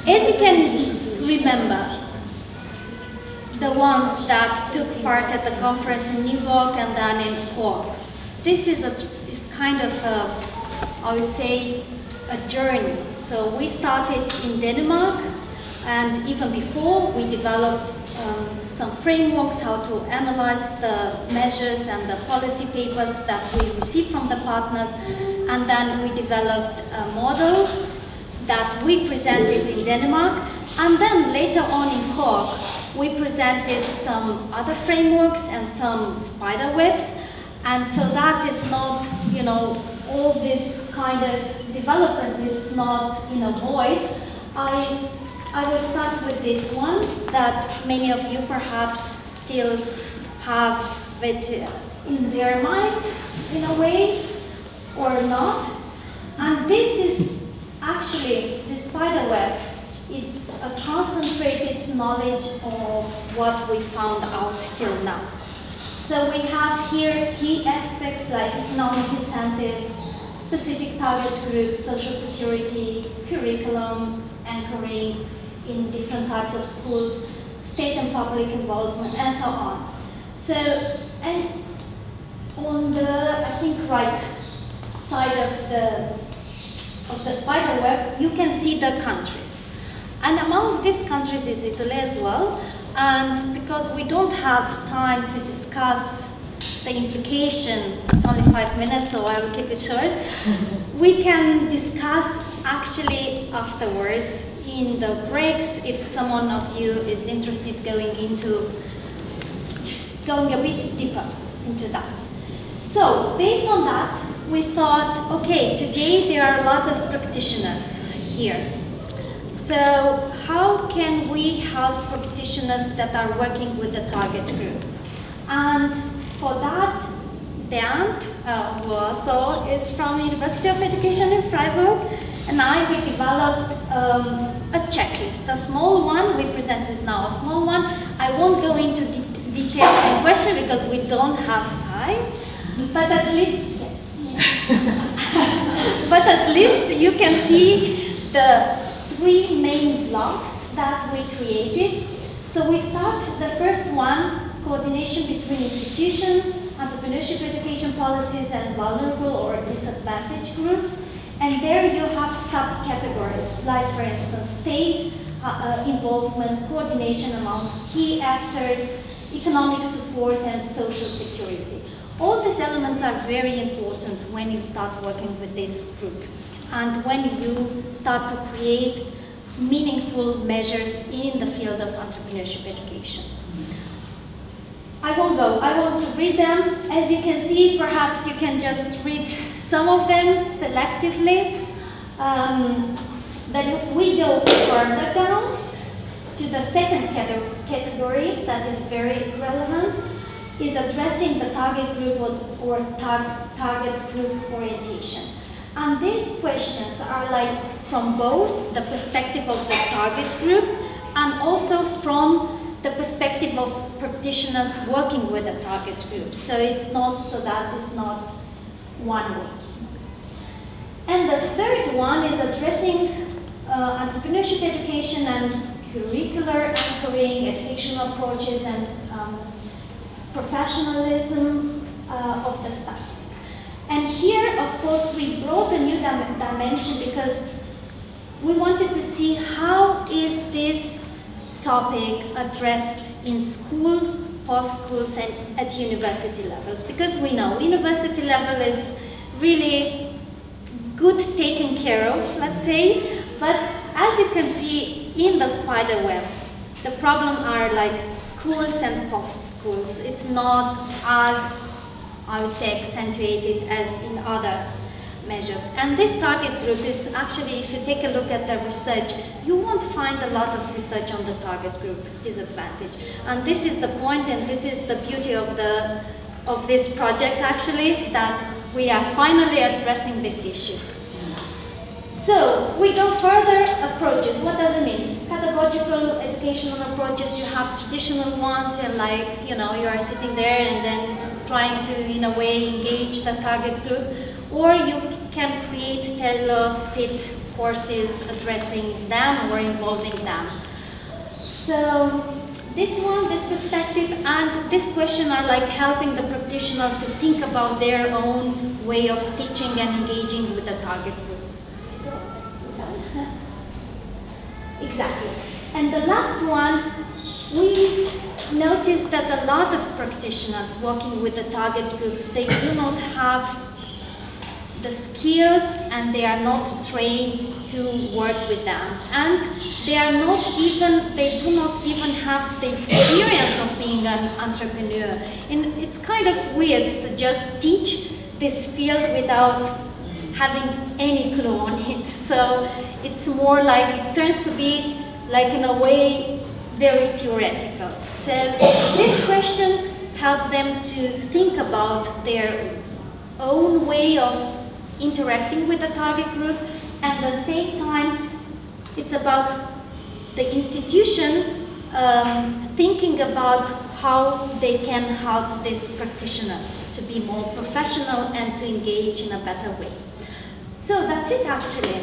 As you can remember, the ones that took part at the conference in New York and then in Cork, this is a kind of, I would say, a journey. So we started in Denmark, and even before we developed some frameworks how to analyze the measures and the policy papers that we received from the partners, and then we developed a model that we presented in Denmark, and then later on in Cork we presented some other frameworks and some spider webs, and so that is not, you know, all this kind of development is not, you know, void. I will start with this one that many of you perhaps still have it in their mind in a way or not. And this is actually the spider web. It's a concentrated knowledge of what we found out till now. So we have here key aspects like economic incentives, specific target groups, social security, curriculum, anchoring in different types of schools, state and public involvement, and so on. So, and on the, I think, right side of the spider web, you can see the countries. And among these countries is Italy as well. And because we don't have time to discuss the implication, it's only 5 minutes, so I will keep it short. We can discuss actually afterwards in the breaks if someone of you is interested going a bit deeper into that. So based on that, we thought, okay, today there are a lot of practitioners here. So how can we help practitioners that are working with the target group? And for that, Bernd, who also is from University of Education in Freiburg, and we developed a checklist, a small one. We presented now a small one. I won't go into details in question because we don't have time, but at least, you can see the 3 main blocks that we created. So we start the first one, coordination between institutions, entrepreneurship education policies, and vulnerable or disadvantaged groups. And there you have subcategories, like for instance, state involvement, coordination among key actors, economic support, and social security. All these elements are very important when you start working with this group and when you start to create meaningful measures in the field of entrepreneurship education. I won't read them. As you can see, perhaps you can just read some of them selectively. Then we go further down to the second category that is very relevant, is addressing the target group or target group orientation. And these questions are like from both the perspective of the target group and also from the perspective of practitioners working with a target group. So it's not so that it's not one way. And the third one is addressing entrepreneurship education and curricular anchoring, educational approaches, and professionalism of the staff. And here, of course, we brought a new dimension because we wanted to see how is this topic addressed in schools, post-schools, and at university levels. Because we know university level is really good taken care of, let's say, but as you can see in the spider web, the problem are like schools and post-schools. It's not as, I would say, accentuated as in other measures. And this target group is actually, if you take a look at the research, you won't find a lot of research on the target group disadvantage. And this is the point, and this is the beauty of this project actually, that we are finally addressing this issue. So we go further approaches. What does it mean? Pedagogical, educational approaches. You have traditional ones, and like, you know, you are sitting there and then trying to, in a way, engage the target group, or you can create tailor-fit courses addressing them or involving them. So this perspective and this question are like helping the practitioner to think about their own way of teaching and engaging with the target group. Exactly. And the last one, we noticed that a lot of practitioners working with the target group, they do not have the skills and they are not trained to work with them. And they do not even have the experience of being an entrepreneur. And it's kind of weird to just teach this field without having any clue on it. So it's more like, it turns to be like, in a way, very theoretical. So this question helped them to think about their own way of interacting with the target group, and at the same time, it's about the institution thinking about how they can help this practitioner to be more professional and to engage in a better way. So that's it, actually.